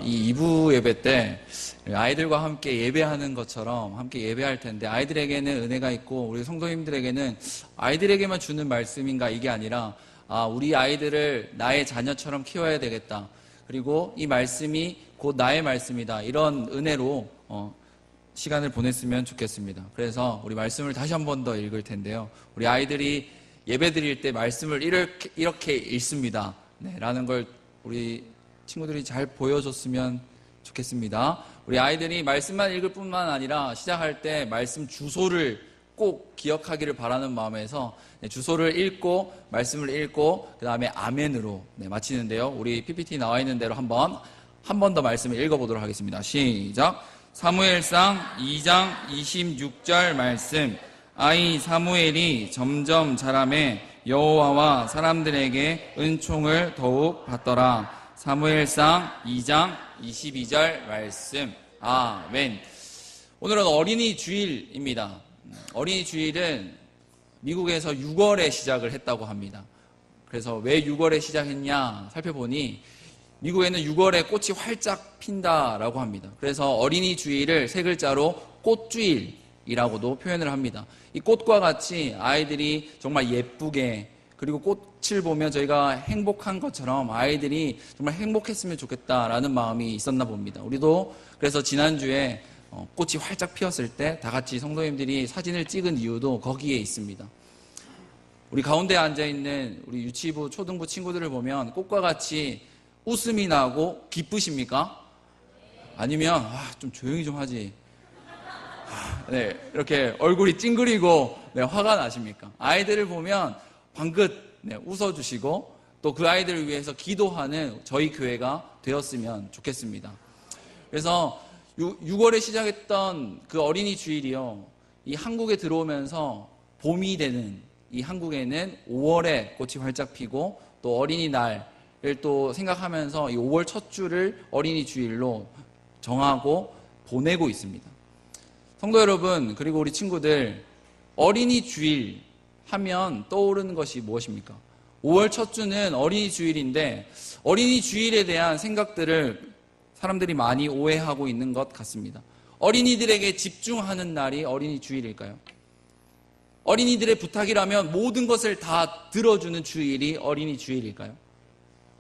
이 2부 예배 때 아이들과 함께 예배하는 것처럼 함께 예배할 텐데, 아이들에게는 은혜가 있고 우리 성도님들에게는 아이들에게만 주는 말씀인가, 이게 아니라 우리 아이들을 나의 자녀처럼 키워야 되겠다, 그리고 이 말씀이 곧 나의 말씀이다, 이런 은혜로 시간을 보냈으면 좋겠습니다. 그래서 우리 말씀을 다시 한 번 더 읽을 텐데요, 우리 아이들이 예배 드릴 때 말씀을 이렇게 읽습니다, 라는 걸 우리 친구들이 잘 보여줬으면 좋겠습니다. 우리 아이들이 말씀만 읽을 뿐만 아니라 시작할 때 말씀 주소를 꼭 기억하기를 바라는 마음에서 주소를 읽고 말씀을 읽고 그 다음에 아멘으로 마치는데요, 우리 PPT 나와 있는 대로 한 번 더 말씀을 읽어보도록 하겠습니다. 시작. 사무엘상 2장 26절 말씀. 아이 사무엘이 점점 자라매 여호와와 사람들에게 은총을 더욱 받더라. 사무엘상 2장 22절 말씀. 아멘. 오늘은 어린이 주일입니다. 어린이 주일은 미국에서 6월에 시작을 했다고 합니다. 그래서 왜 6월에 시작했냐 살펴보니 미국에는 6월에 꽃이 활짝 핀다라고 합니다. 그래서 어린이 주일을 세 글자로 꽃주일이라고도 표현을 합니다. 이 꽃과 같이 아이들이 정말 예쁘게, 그리고 꽃을 보면 저희가 행복한 것처럼 아이들이 정말 행복했으면 좋겠다라는 마음이 있었나 봅니다. 우리도 그래서 지난주에 꽃이 활짝 피었을 때 다 같이 성도님들이 사진을 찍은 이유도 거기에 있습니다. 우리 가운데 앉아있는 우리 유치부, 초등부 친구들을 보면 꽃과 같이 웃음이 나고 기쁘십니까? 아니면 좀 조용히 좀 하지, 이렇게 얼굴이 찡그리고 화가 나십니까? 아이들을 보면 방긋 웃어주시고 또 그 아이들을 위해서 기도하는 저희 교회가 되었으면 좋겠습니다. 그래서 6월에 시작했던 그 어린이 주일이요, 이 한국에 들어오면서 봄이 되는 이 한국에는 5월에 꽃이 활짝 피고 또 어린이날을 또 생각하면서 이 5월 첫 주를 어린이 주일로 정하고 보내고 있습니다. 성도 여러분, 그리고 우리 친구들, 어린이 주일 하면 떠오르는 것이 무엇입니까? 5월 첫 주는 어린이 주일인데 어린이 주일에 대한 생각들을 사람들이 많이 오해하고 있는 것 같습니다. 어린이들에게 집중하는 날이 어린이 주일일까요? 어린이들의 부탁이라면 모든 것을 다 들어주는 주일이 어린이 주일일까요?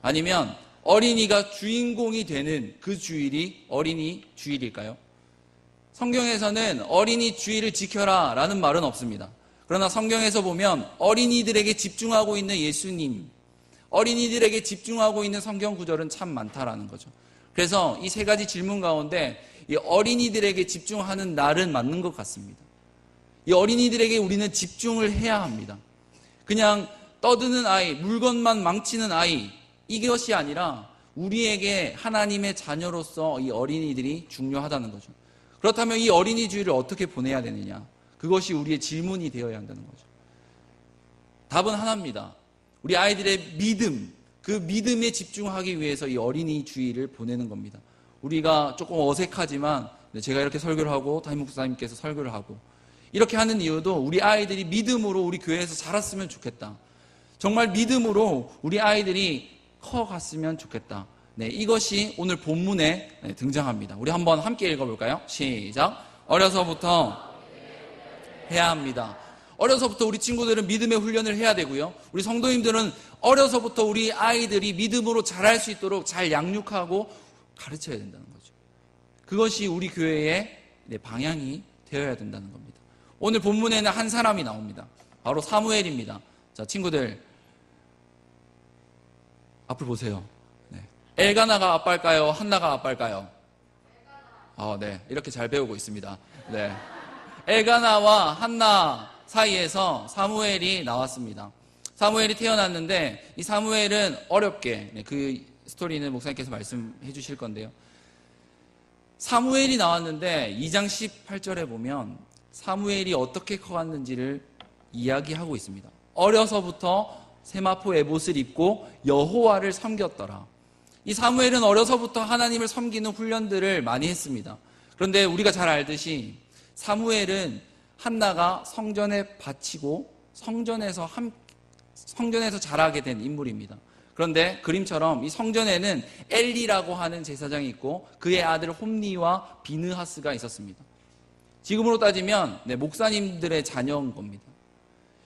아니면 어린이가 주인공이 되는 그 주일이 어린이 주일일까요? 성경에서는 어린이 주일을 지켜라 라는 말은 없습니다. 그러나 성경에서 보면 어린이들에게 집중하고 있는 예수님, 어린이들에게 집중하고 있는 성경 구절은 참 많다라는 거죠. 그래서 이 세 가지 질문 가운데 이 어린이들에게 집중하는 날은 맞는 것 같습니다. 이 어린이들에게 우리는 집중을 해야 합니다. 그냥 떠드는 아이, 물건만 망치는 아이, 이것이 아니라 우리에게 하나님의 자녀로서 이 어린이들이 중요하다는 거죠. 그렇다면 이 어린이 주일을 어떻게 보내야 되느냐? 그것이 우리의 질문이 되어야 한다는 거죠. 답은 하나입니다. 우리 아이들의 믿음, 그 믿음에 집중하기 위해서 이 어린이 주일을 보내는 겁니다. 우리가 조금 어색하지만 제가 이렇게 설교를 하고 담임 목사님께서 설교를 하고 이렇게 하는 이유도 우리 아이들이 믿음으로 우리 교회에서 자랐으면 좋겠다. 정말 믿음으로 우리 아이들이 커갔으면 좋겠다. 이것이 오늘 본문에 등장합니다. 우리 한번 함께 읽어볼까요? 시작. 어려서부터 해야 합니다. 어려서부터 우리 친구들은 믿음의 훈련을 해야 되고요, 우리 성도님들은 어려서부터 우리 아이들이 믿음으로 자랄 수 있도록 잘 양육하고 가르쳐야 된다는 거죠. 그것이 우리 교회의 방향이 되어야 된다는 겁니다. 오늘 본문에는 한 사람이 나옵니다. 바로 사무엘입니다. 자, 친구들 앞을 보세요. 엘가나가 아빠일까요? 한나가 아빠일까요? 네, 이렇게 잘 배우고 있습니다. 네, 엘가나와 한나 사이에서 사무엘이 나왔습니다. 사무엘이 태어났는데 이 사무엘은 어렵게, 그 스토리는 목사님께서 말씀해 주실 건데요, 사무엘이 나왔는데 2장 18절에 보면 사무엘이 어떻게 커갔는지를 이야기하고 있습니다. 어려서부터 세마포 에봇을 입고 여호와를 섬겼더라. 이 사무엘은 어려서부터 하나님을 섬기는 훈련들을 많이 했습니다. 그런데 우리가 잘 알듯이 사무엘은 한나가 성전에 바치고 성전에서 자라게 된 인물입니다. 그런데 그림처럼 이 성전에는 엘리라고 하는 제사장이 있고 그의 아들 홈니와 비느하스가 있었습니다. 지금으로 따지면 목사님들의 자녀인 겁니다.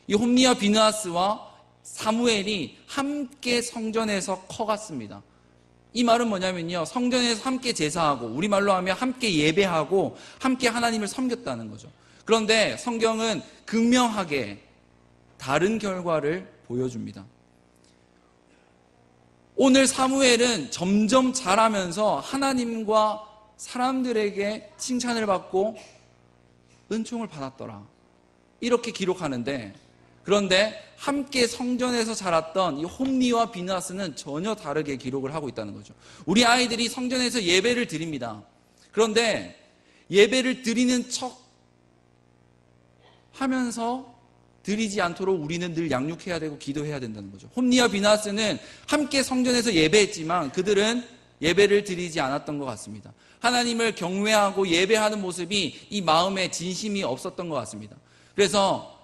이 홈니와 비느하스와 사무엘이 함께 성전에서 커갔습니다. 이 말은 뭐냐면요, 성전에서 함께 제사하고, 우리말로 하면 함께 예배하고 함께 하나님을 섬겼다는 거죠. 그런데 성경은 극명하게 다른 결과를 보여줍니다. 오늘 사무엘은 점점 자라면서 하나님과 사람들에게 칭찬을 받고 은총을 받았더라, 이렇게 기록하는데, 그런데 함께 성전에서 자랐던 이 홈니와 비느하스는 전혀 다르게 기록을 하고 있다는 거죠. 우리 아이들이 성전에서 예배를 드립니다. 그런데 예배를 드리는 척 하면서 드리지 않도록 우리는 늘 양육해야 되고 기도해야 된다는 거죠. 홈니와 비느하스는 함께 성전에서 예배했지만 그들은 예배를 드리지 않았던 것 같습니다. 하나님을 경외하고 예배하는 모습이 이 마음에 진심이 없었던 것 같습니다. 그래서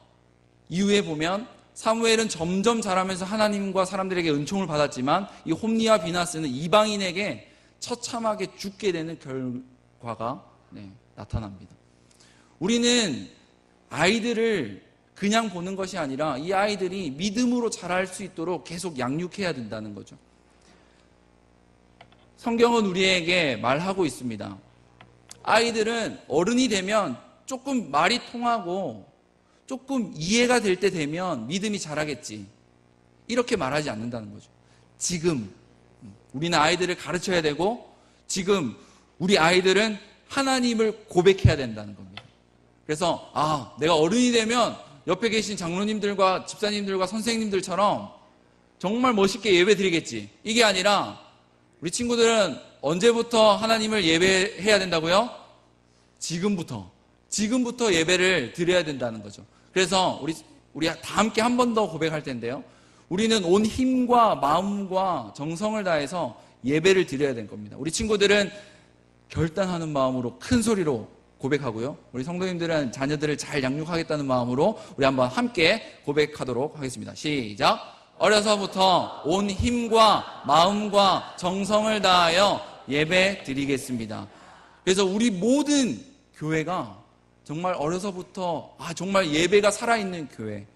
이후에 보면 사무엘은 점점 자라면서 하나님과 사람들에게 은총을 받았지만 이 홈니와 비느하스는 이방인에게 처참하게 죽게 되는 결과가 나타납니다. 우리는 아이들을 그냥 보는 것이 아니라 이 아이들이 믿음으로 자랄 수 있도록 계속 양육해야 된다는 거죠. 성경은 우리에게 말하고 있습니다. 아이들은 어른이 되면 조금 말이 통하고 조금 이해가 될 때 되면 믿음이 자라겠지, 이렇게 말하지 않는다는 거죠. 지금 우리는 아이들을 가르쳐야 되고 지금 우리 아이들은 하나님을 고백해야 된다는 겁니다. 그래서 내가 어른이 되면 옆에 계신 장로님들과 집사님들과 선생님들처럼 정말 멋있게 예배 드리겠지, 이게 아니라 우리 친구들은 언제부터 하나님을 예배해야 된다고요? 지금부터 예배를 드려야 된다는 거죠. 그래서 우리 다 함께 한 번 더 고백할 텐데요, 우리는 온 힘과 마음과 정성을 다해서 예배를 드려야 될 겁니다. 우리 친구들은 결단하는 마음으로 큰 소리로 고백하고요, 우리 성도님들은 자녀들을 잘 양육하겠다는 마음으로 우리 한번 함께 고백하도록 하겠습니다. 시작. 어려서부터 온 힘과 마음과 정성을 다하여 예배 드리겠습니다. 그래서 우리 모든 교회가 정말 어려서부터 정말 예배가 살아있는 교회,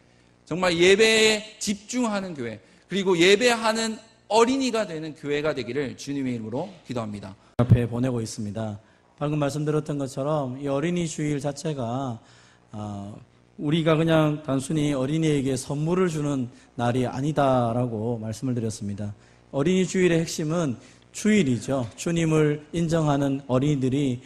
정말 예배에 집중하는 교회, 그리고 예배하는 어린이가 되는 교회가 되기를 주님의 이름으로 기도합니다. 앞에 보내고 있습니다. 방금 말씀드렸던 것처럼 이 어린이 주일 자체가 우리가 그냥 단순히 어린이에게 선물을 주는 날이 아니다라고 말씀을 드렸습니다. 어린이 주일의 핵심은 주일이죠. 주님을 인정하는 어린이들이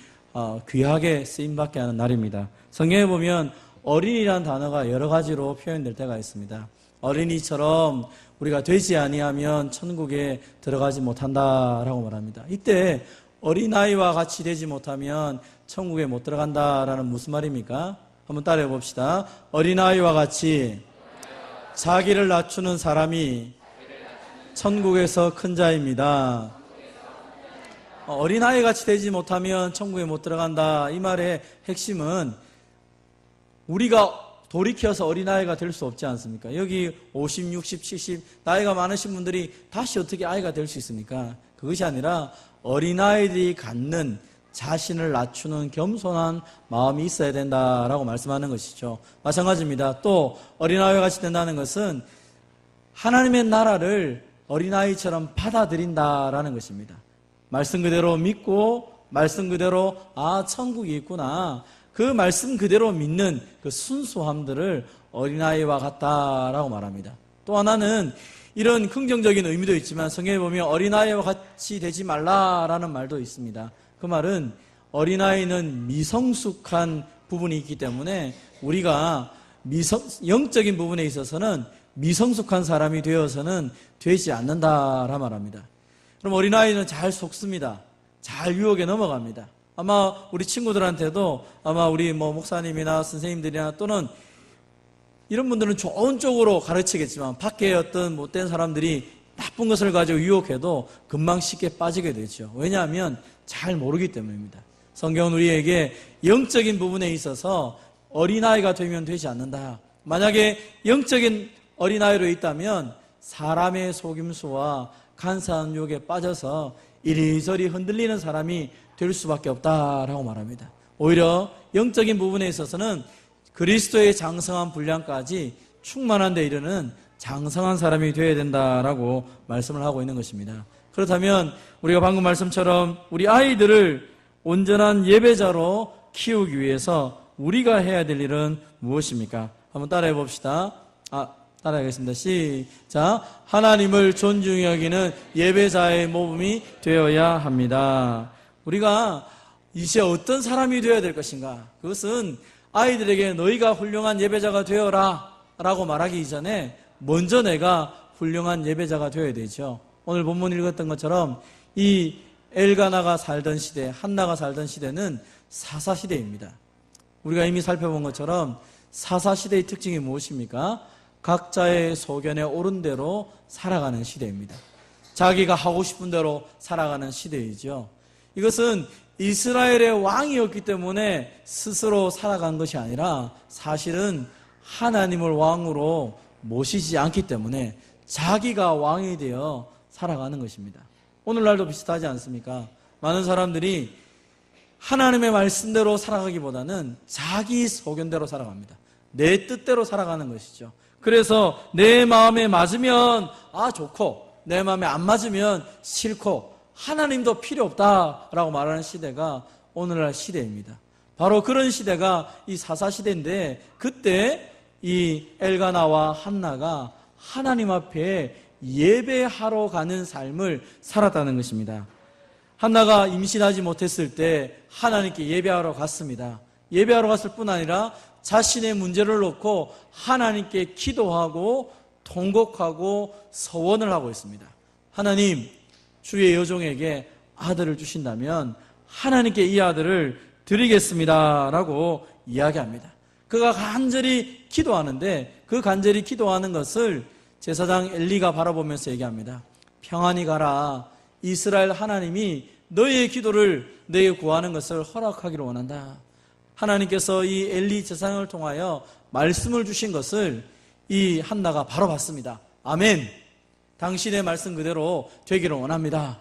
귀하게 쓰임받게 하는 날입니다. 성경에 보면 어린이라는 단어가 여러 가지로 표현될 때가 있습니다. 어린이처럼 우리가 되지 아니하면 천국에 들어가지 못한다라고 말합니다. 이때 어린아이와 같이 되지 못하면 천국에 못 들어간다라는 무슨 말입니까? 한번 따라해 봅시다. 어린아이와 같이 자기를 낮추는 사람이 천국에서 큰 자입니다. 어린아이 같이 되지 못하면 천국에 못 들어간다. 이 말의 핵심은 우리가 돌이켜서 어린아이가 될 수 없지 않습니까? 여기 50, 60, 70 나이가 많으신 분들이 다시 어떻게 아이가 될 수 있습니까? 그것이 아니라 어린아이들이 갖는 자신을 낮추는 겸손한 마음이 있어야 된다라고 말씀하는 것이죠. 마찬가지입니다. 또 어린아이와 같이 된다는 것은 하나님의 나라를 어린아이처럼 받아들인다라는 것입니다. 말씀 그대로 믿고 말씀 그대로 천국이 있구나, 그 말씀 그대로 믿는 그 순수함들을 어린아이와 같다라고 말합니다. 또 하나는 이런 긍정적인 의미도 있지만 성경에 보면 어린아이와 같이 되지 말라라는 말도 있습니다. 그 말은 어린아이는 미성숙한 부분이 있기 때문에 우리가 영적인 부분에 있어서는 미성숙한 사람이 되어서는 되지 않는다라 말합니다. 그럼 어린아이는 잘 속습니다. 잘 유혹에 넘어갑니다. 아마 우리 친구들한테도 아마 우리 목사님이나 선생님들이나 또는 이런 분들은 좋은 쪽으로 가르치겠지만 밖에 어떤 못된 사람들이 나쁜 것을 가지고 유혹해도 금방 쉽게 빠지게 되죠. 왜냐하면 잘 모르기 때문입니다. 성경은 우리에게 영적인 부분에 있어서 어린아이가 되면 되지 않는다. 만약에 영적인 어린아이로 있다면 사람의 속임수와 간사한 유혹에 빠져서 이리저리 흔들리는 사람이 될 수밖에 없다라고 말합니다. 오히려 영적인 부분에 있어서는 그리스도의 장성한 분량까지 충만한 데 이르는 장성한 사람이 되어야 된다라고 말씀을 하고 있는 것입니다. 그렇다면 우리가 방금 말씀처럼 우리 아이들을 온전한 예배자로 키우기 위해서 우리가 해야 될 일은 무엇입니까? 한번 따라해 봅시다. 따라하겠습니다. 시작. 하나님을 존중히 여기는 예배자의 모범이 되어야 합니다. 우리가 이제 어떤 사람이 되어야 될 것인가? 그것은 아이들에게 너희가 훌륭한 예배자가 되어라 라고 말하기 이전에 먼저 내가 훌륭한 예배자가 되어야 되죠. 오늘 본문 읽었던 것처럼 이 엘가나가 살던 시대, 한나가 살던 시대는 사사시대입니다. 우리가 이미 살펴본 것처럼 사사시대의 특징이 무엇입니까? 각자의 소견에 옳은 대로 살아가는 시대입니다. 자기가 하고 싶은 대로 살아가는 시대이죠. 이것은 이스라엘의 왕이었기 때문에 스스로 살아간 것이 아니라 사실은 하나님을 왕으로 모시지 않기 때문에 자기가 왕이 되어 살아가는 것입니다. 오늘날도 비슷하지 않습니까? 많은 사람들이 하나님의 말씀대로 살아가기보다는 자기 소견대로 살아갑니다. 내 뜻대로 살아가는 것이죠. 그래서 내 마음에 맞으면 좋고 내 마음에 안 맞으면 싫고 하나님도 필요 없다라고 말하는 시대가 오늘날 시대입니다. 바로 그런 시대가 이 사사시대인데 그때 이 엘가나와 한나가 하나님 앞에 예배하러 가는 삶을 살았다는 것입니다. 한나가 임신하지 못했을 때 하나님께 예배하러 갔습니다. 예배하러 갔을 뿐 아니라 자신의 문제를 놓고 하나님께 기도하고 통곡하고 서원을 하고 있습니다. 하나님, 주의 여종에게 아들을 주신다면 하나님께 이 아들을 드리겠습니다 라고 이야기합니다. 그가 간절히 기도하는데 그 간절히 기도하는 것을 제사장 엘리가 바라보면서 얘기합니다. 평안히 가라. 이스라엘 하나님이 너희의 기도를 너희에 구하는 것을 허락하기를 원한다. 하나님께서 이 엘리 제사장을 통하여 말씀을 주신 것을 이 한나가 바로 받습니다. 아멘. 당신의 말씀 그대로 되기를 원합니다.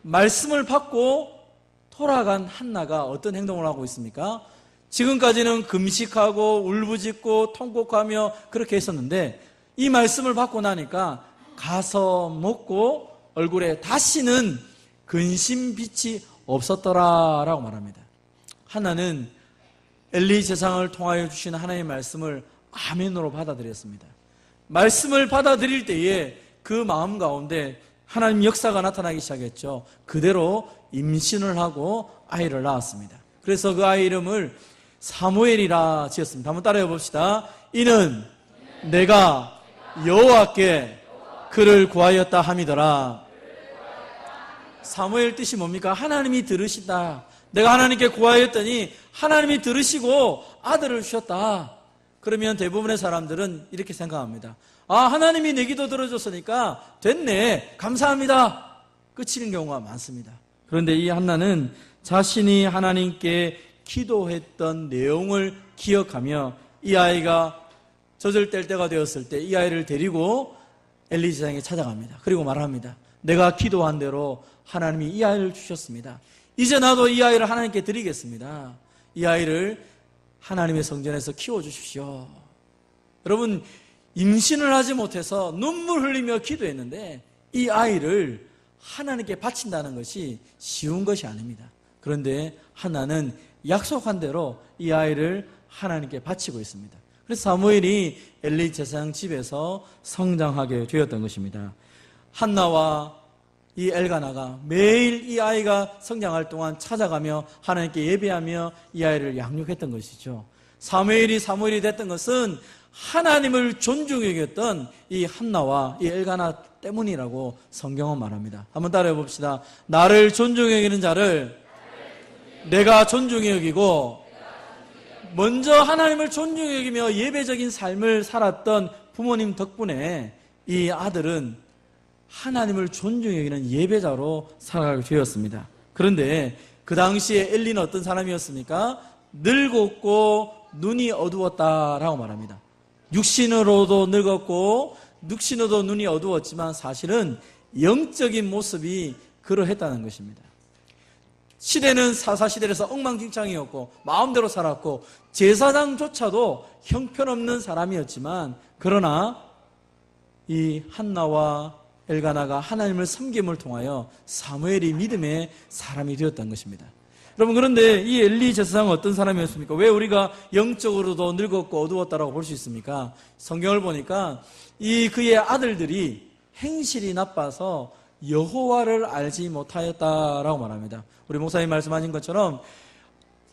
말씀을 받고 돌아간 한나가 어떤 행동을 하고 있습니까? 지금까지는 금식하고 울부짖고 통곡하며 그렇게 했었는데 이 말씀을 받고 나니까 가서 먹고 얼굴에 다시는 근심빛이 없었더라라고 말합니다. 한나는 엘리 제사장을 통하여 주신 하나님의 말씀을 아멘으로 받아들였습니다. 말씀을 받아들일 때에 그 마음 가운데 하나님 역사가 나타나기 시작했죠. 그대로 임신을 하고 아이를 낳았습니다. 그래서 그 아이 이름을 사무엘이라 지었습니다. 한번 따라해 봅시다. 이는 내가 여호와께 그를 구하였다 함이더라. 사무엘 뜻이 뭡니까? 하나님이 들으신다. 내가 하나님께 구하였더니 하나님이 들으시고 아들을 주셨다. 그러면 대부분의 사람들은 이렇게 생각합니다. 하나님이 내 기도 들어줬으니까 됐네. 감사합니다. 끝이는 경우가 많습니다. 그런데 이 한나는 자신이 하나님께 기도했던 내용을 기억하며 이 아이가 젖을 뗄 때가 되었을 때 이 아이를 데리고 엘리 제사장에 찾아갑니다. 그리고 말합니다. 내가 기도한 대로 하나님이 이 아이를 주셨습니다. 이제 나도 이 아이를 하나님께 드리겠습니다. 이 아이를 하나님의 성전에서 키워주십시오. 여러분, 임신을 하지 못해서 눈물 흘리며 기도했는데 이 아이를 하나님께 바친다는 것이 쉬운 것이 아닙니다. 그런데 하나는 약속한 대로 이 아이를 하나님께 바치고 있습니다. 그래서 사무엘이 엘리 제사장 집에서 성장하게 되었던 것입니다. 한나와 이 엘가나가 매일 이 아이가 성장할 동안 찾아가며 하나님께 예배하며 이 아이를 양육했던 것이죠. 사무엘이 됐던 것은 하나님을 존중히 여겼던 이 한나와 이 엘가나 때문이라고 성경은 말합니다. 한번 따라해 봅시다. 나를 존중히 여기는 자를 내가 존중히 여기고, 먼저 하나님을 존중히 여기며 예배적인 삶을 살았던 부모님 덕분에 이 아들은 하나님을 존중히 여기는 예배자로 살아가게 되었습니다. 그런데 그 당시에 엘리는 어떤 사람이었습니까? 늙었고 눈이 어두웠다라고 말합니다. 육신으로도 늙었고 눅신어도 눈이 어두웠지만 사실은 영적인 모습이 그러했다는 것입니다. 시대는 사사시대에서 엉망진창이었고 마음대로 살았고 제사장조차도 형편없는 사람이었지만 그러나 이 한나와 엘가나가 하나님을 섬김을 통하여 사무엘이 믿음의 사람이 되었던 것입니다. 여러분, 그런데 이 엘리 제사장은 어떤 사람이었습니까? 왜 우리가 영적으로도 늙었고 어두웠다라고 볼 수 있습니까? 성경을 보니까 그의 아들들이 행실이 나빠서 여호와를 알지 못하였다라고 말합니다. 우리 목사님 말씀하신 것처럼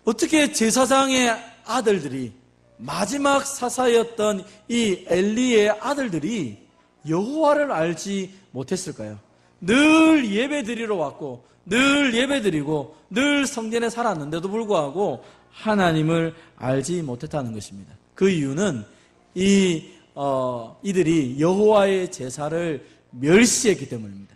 어떻게 제사장의 아들들이, 마지막 사사였던 이 엘리의 아들들이 여호와를 알지 못했을까요? 늘 예배드리러 왔고 늘 예배드리고 늘 성전에 살았는데도 불구하고 하나님을 알지 못했다는 것입니다. 그 이유는 이들이 여호와의 제사를 멸시했기 때문입니다.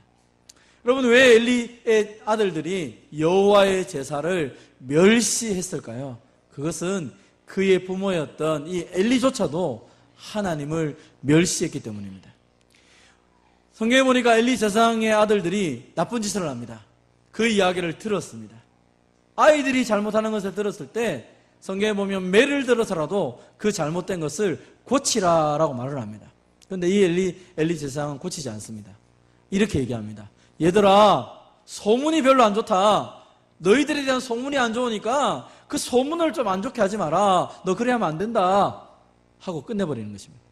여러분, 왜 엘리의 아들들이 여호와의 제사를 멸시했을까요? 그것은 그의 부모였던 이 엘리조차도 하나님을 멸시했기 때문입니다. 성경에 보니까 엘리 제사장의 아들들이 나쁜 짓을 합니다. 그 이야기를 들었습니다. 아이들이 잘못하는 것을 들었을 때 성경에 보면 매를 들어서라도 그 잘못된 것을 고치라라고 말을 합니다. 그런데 이 엘리 제사장은 고치지 않습니다. 이렇게 얘기합니다. 얘들아, 소문이 별로 안 좋다. 너희들에 대한 소문이 안 좋으니까 그 소문을 좀 안 좋게 하지 마라. 너 그래 하면 안 된다 하고 끝내버리는 것입니다.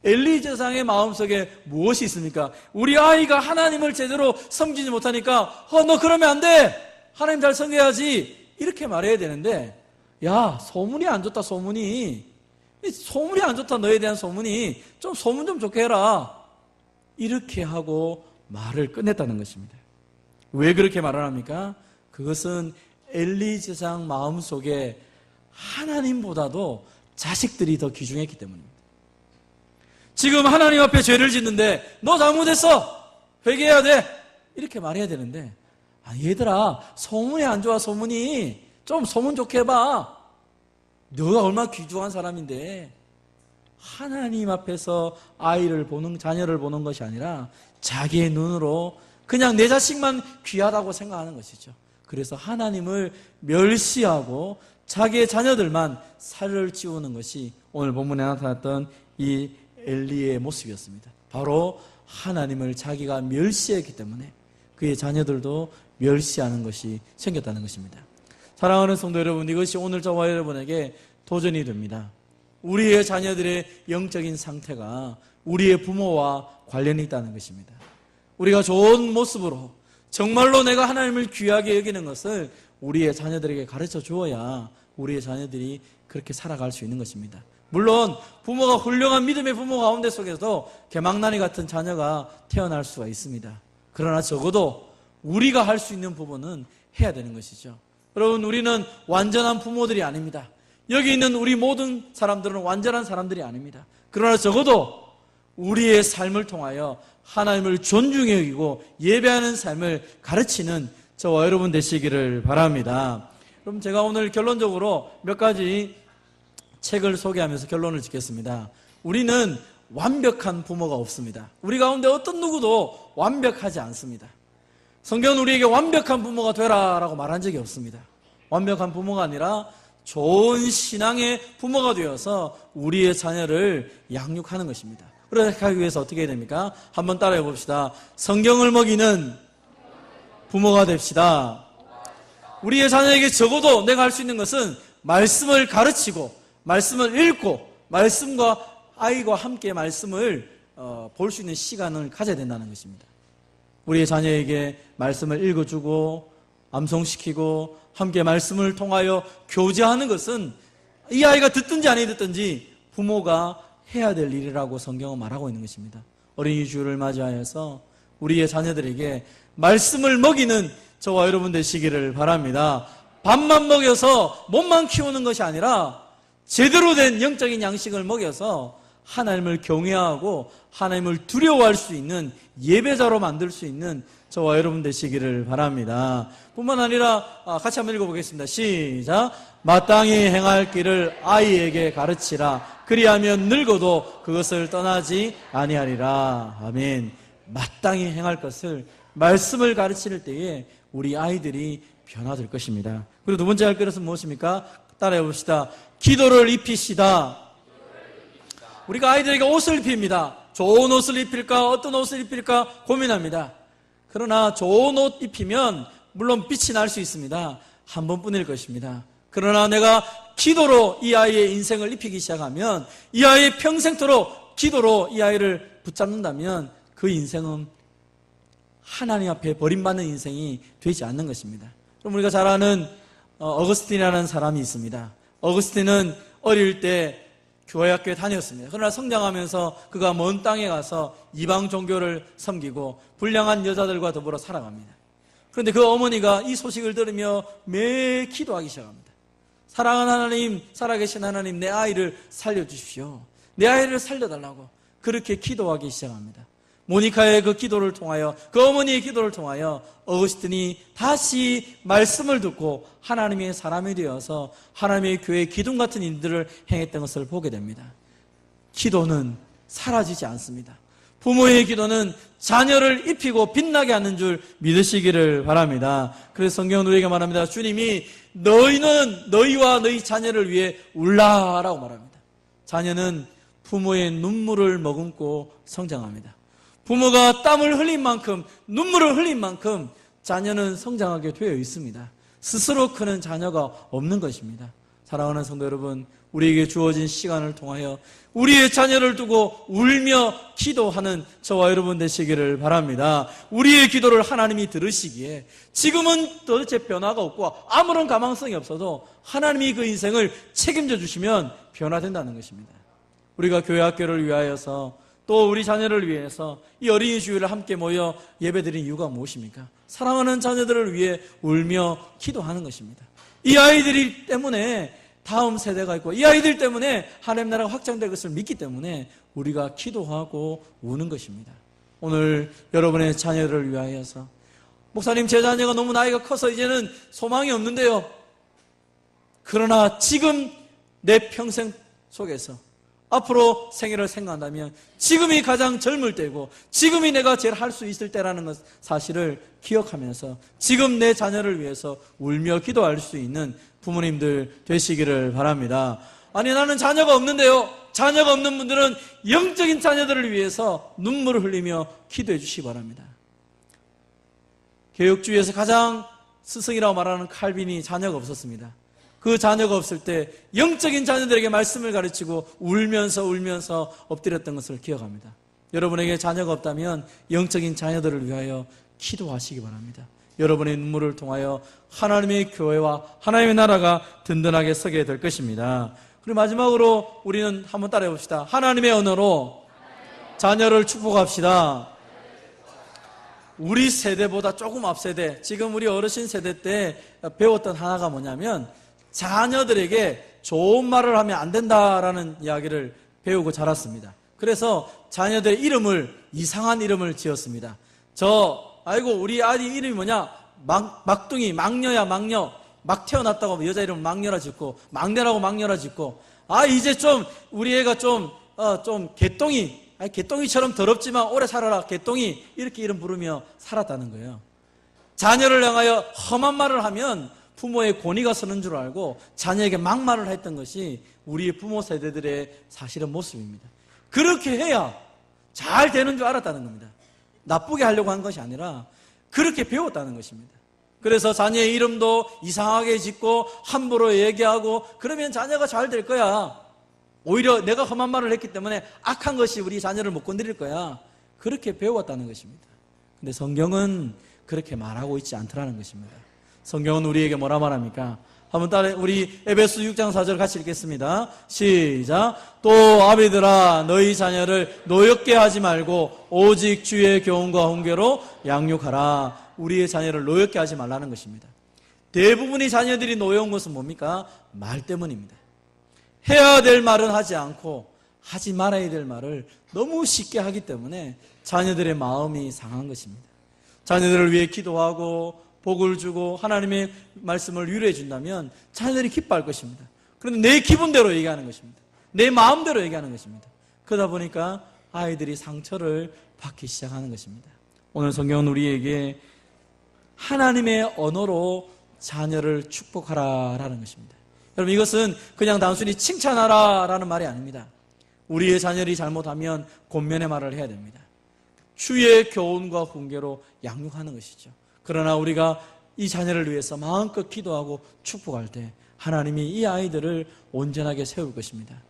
엘리 제사장의 마음속에 무엇이 있습니까? 우리 아이가 하나님을 제대로 섬기지 못하니까 너 그러면 안 돼. 하나님 잘 섬겨야지. 이렇게 말해야 되는데, 야, 소문이 안 좋다. 소문이 안 좋다. 너에 대한 소문이 좀 소문 좀 좋게 해라. 이렇게 하고 말을 끝냈다는 것입니다. 왜 그렇게 말을 합니까? 그것은 엘리 제사장 마음속에 하나님보다도 자식들이 더 귀중했기 때문입니다. 지금 하나님 앞에 죄를 짓는데 너 잘못했어. 회개해야 돼. 이렇게 말해야 되는데, 얘들아, 소문이 안 좋아. 소문이 좀 소문 좋게 해봐. 너가 얼마나 귀중한 사람인데. 하나님 앞에서 아이를 보는, 자녀를 보는 것이 아니라 자기의 눈으로 그냥 내 자식만 귀하다고 생각하는 것이죠. 그래서 하나님을 멸시하고 자기의 자녀들만 살을 찌우는 것이 오늘 본문에 나타났던 이 엘리의 모습이었습니다. 바로 하나님을 자기가 멸시했기 때문에 그의 자녀들도 멸시하는 것이 생겼다는 것입니다. 사랑하는 성도 여러분, 이것이 오늘 저와 여러분에게 도전이 됩니다. 우리의 자녀들의 영적인 상태가 우리의 부모와 관련이 있다는 것입니다. 우리가 좋은 모습으로 정말로 내가 하나님을 귀하게 여기는 것을 우리의 자녀들에게 가르쳐 주어야 우리의 자녀들이 그렇게 살아갈 수 있는 것입니다. 물론 부모가 훌륭한 믿음의 부모 가운데 속에서 개망나니 같은 자녀가 태어날 수가 있습니다. 그러나 적어도 우리가 할 수 있는 부분은 해야 되는 것이죠. 여러분, 우리는 완전한 부모들이 아닙니다. 여기 있는 우리 모든 사람들은 완전한 사람들이 아닙니다. 그러나 적어도 우리의 삶을 통하여 하나님을 존중해 여기고 예배하는 삶을 가르치는 저와 여러분 되시기를 바랍니다. 그럼 제가 오늘 결론적으로 몇 가지 책을 소개하면서 결론을 짓겠습니다. 우리는 완벽한 부모가 없습니다. 우리 가운데 어떤 누구도 완벽하지 않습니다. 성경은 우리에게 완벽한 부모가 되라라고 말한 적이 없습니다. 완벽한 부모가 아니라 좋은 신앙의 부모가 되어서 우리의 자녀를 양육하는 것입니다. 그렇게 하기 위해서 어떻게 해야 됩니까? 한번 따라해 봅시다. 성경을 먹이는 부모가 됩시다. 우리의 자녀에게 적어도 내가 할 수 있는 것은 말씀을 가르치고 말씀을 읽고 말씀과 아이와 함께 말씀을 볼 수 있는 시간을 가져야 된다는 것입니다. 우리의 자녀에게 말씀을 읽어주고 암송시키고 함께 말씀을 통하여 교제하는 것은 이 아이가 듣든지 아니 듣든지 부모가 해야 될 일이라고 성경은 말하고 있는 것입니다. 어린이 주일을 맞이하여서 우리의 자녀들에게 말씀을 먹이는 저와 여러분 되시기를 바랍니다. 밥만 먹여서 몸만 키우는 것이 아니라 제대로 된 영적인 양식을 먹여서 하나님을 경외하고 하나님을 두려워할 수 있는 예배자로 만들 수 있는 저와 여러분 되시기를 바랍니다. 뿐만 아니라 같이 한번 읽어보겠습니다. 시작. 마땅히 행할 길을 아이에게 가르치라. 그리하면 늙어도 그것을 떠나지 아니하리라. 아멘. 마땅히 행할 것을, 말씀을 가르칠 때에 우리 아이들이 변화될 것입니다. 그리고 두 번째 할 것은 무엇입니까? 따라해 봅시다. 기도를 입히시다. 우리가 아이들에게 옷을 입힙니다. 좋은 옷을 입힐까, 어떤 옷을 입힐까 고민합니다. 그러나 좋은 옷 입히면 물론 빛이 날 수 있습니다. 한 번뿐일 것입니다. 그러나 내가 기도로 이 아이의 인생을 입히기 시작하면, 이 아이의 평생토록 기도로 이 아이를 붙잡는다면 그 인생은 하나님 앞에 버림받는 인생이 되지 않는 것입니다. 그럼 우리가 잘 아는 어거스틴이라는 사람이 있습니다. 어거스틴은 어릴 때 교회 학교에 다녔습니다. 그러나 성장하면서 그가 먼 땅에 가서 이방 종교를 섬기고 불량한 여자들과 더불어 살아갑니다. 그런데 그 어머니가 이 소식을 들으며 매일 기도하기 시작합니다. 사랑하는 하나님, 살아계신 하나님, 내 아이를 살려주십시오. 내 아이를 살려달라고 그렇게 기도하기 시작합니다. 모니카의 그 기도를 통하여, 그 어머니의 기도를 통하여 어거스틴이 다시 말씀을 듣고 하나님의 사람이 되어서 하나님의 교회의 기둥 같은 일들을 행했던 것을 보게 됩니다. 기도는 사라지지 않습니다. 부모의 기도는 자녀를 입히고 빛나게 하는 줄 믿으시기를 바랍니다. 그래서 성경은 우리에게 말합니다. 주님이 너희는 너희와 너희 자녀를 위해 울라라고 말합니다. 자녀는 부모의 눈물을 머금고 성장합니다. 부모가 땀을 흘린 만큼, 눈물을 흘린 만큼 자녀는 성장하게 되어 있습니다. 스스로 크는 자녀가 없는 것입니다. 사랑하는 성도 여러분, 우리에게 주어진 시간을 통하여 우리의 자녀를 두고 울며 기도하는 저와 여러분 되시기를 바랍니다. 우리의 기도를 하나님이 들으시기에 지금은 도대체 변화가 없고 아무런 가망성이 없어도 하나님이 그 인생을 책임져 주시면 변화된다는 것입니다. 우리가 교회 학교를 위하여서 또 우리 자녀를 위해서 이 어린이 주일을 함께 모여 예배드린 이유가 무엇입니까? 사랑하는 자녀들을 위해 울며 기도하는 것입니다. 이 아이들이 때문에 다음 세대가 있고 이 아이들 때문에 하나님 나라가 확장될 것을 믿기 때문에 우리가 기도하고 우는 것입니다. 오늘 여러분의 자녀를 위하여서, 목사님 제 자녀가 너무 나이가 커서 이제는 소망이 없는데요. 그러나 지금 내 평생 속에서 앞으로 생애를 생각한다면 지금이 가장 젊을 때고 지금이 내가 제일 할 수 있을 때라는 것 사실을 기억하면서 지금 내 자녀를 위해서 울며 기도할 수 있는 부모님들 되시기를 바랍니다. 아니 나는 자녀가 없는데요. 자녀가 없는 분들은 영적인 자녀들을 위해서 눈물을 흘리며 기도해 주시기 바랍니다. 개혁주의에서 가장 스승이라고 말하는 칼빈이 자녀가 없었습니다. 그 자녀가 없을 때 영적인 자녀들에게 말씀을 가르치고 울면서 엎드렸던 것을 기억합니다. 여러분에게 자녀가 없다면 영적인 자녀들을 위하여 기도하시기 바랍니다. 여러분의 눈물을 통하여 하나님의 교회와 하나님의 나라가 든든하게 서게 될 것입니다. 그리고 마지막으로 우리는 한번 따라해 봅시다. 하나님의 언어로 자녀를 축복합시다. 우리 세대보다 조금 앞 세대, 지금 우리 어르신 세대 때 배웠던 하나가 뭐냐면 자녀들에게 좋은 말을 하면 안 된다라는 이야기를 배우고 자랐습니다. 그래서 자녀들의 이름을 이상한 이름을 지었습니다. 우리 아이 이름이 뭐냐? 막둥이, 막녀야, 막녀. 막 태어났다고 여자 이름을 막녀라 짓고, 막내라고 막녀라 짓고, 이제 좀, 우리 애가 좀 개똥이처럼 더럽지만 오래 살아라, 개똥이. 이렇게 이름 부르며 살았다는 거예요. 자녀를 향하여 험한 말을 하면 부모의 권위가 서는 줄 알고 자녀에게 막말을 했던 것이 우리 부모 세대들의 사실은 모습입니다. 그렇게 해야 잘 되는 줄 알았다는 겁니다. 나쁘게 하려고 한 것이 아니라 그렇게 배웠다는 것입니다. 그래서 자녀의 이름도 이상하게 짓고 함부로 얘기하고 그러면 자녀가 잘 될 거야. 오히려 내가 험한 말을 했기 때문에 악한 것이 우리 자녀를 못 건드릴 거야. 그렇게 배웠다는 것입니다. 근데 성경은 그렇게 말하고 있지 않더라는 것입니다. 성경은 우리에게 뭐라 말합니까? 한번 우리 에베소 6장 4절 같이 읽겠습니다. 시작. 또 아비들아 너희 자녀를 노엽게 하지 말고 오직 주의 교훈과 훈계로 양육하라. 우리의 자녀를 노엽게 하지 말라는 것입니다. 대부분의 자녀들이 노여운 것은 뭡니까? 말 때문입니다. 해야 될 말은 하지 않고 하지 말아야 될 말을 너무 쉽게 하기 때문에 자녀들의 마음이 상한 것입니다. 자녀들을 위해 기도하고 복을 주고 하나님의 말씀을 위로해 준다면 자녀들이 기뻐할 것입니다. 그런데 내 기분대로 얘기하는 것입니다. 내 마음대로 얘기하는 것입니다. 그러다 보니까 아이들이 상처를 받기 시작하는 것입니다. 오늘 성경은 우리에게 하나님의 언어로 자녀를 축복하라라는 것입니다. 여러분, 이것은 그냥 단순히 칭찬하라라는 말이 아닙니다. 우리의 자녀들이 잘못하면 권면의 말을 해야 됩니다. 주의 교훈과 훈계로 양육하는 것이죠. 그러나 우리가 이 자녀를 위해서 마음껏 기도하고 축복할 때 하나님이 이 아이들을 온전하게 세울 것입니다.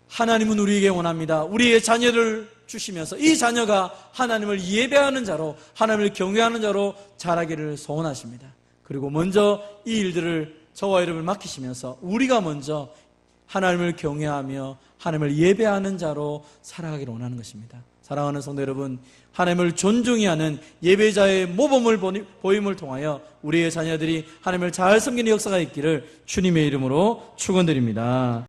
하나님은 우리에게 원합니다. 우리의 자녀를 주시면서 이 자녀가 하나님을 예배하는 자로, 하나님을 경외하는 자로 자라기를 소원하십니다. 그리고 먼저 이 일들을 저와 여러분을 맡기시면서 우리가 먼저 하나님을 경외하며 하나님을 예배하는 자로 살아가기를 원하는 것입니다. 사랑하는 성도 여러분, 하나님을 존중히 하는 예배자의 모범을 보임을 통하여 우리의 자녀들이 하나님을 잘 섬기는 역사가 있기를 주님의 이름으로 축원드립니다.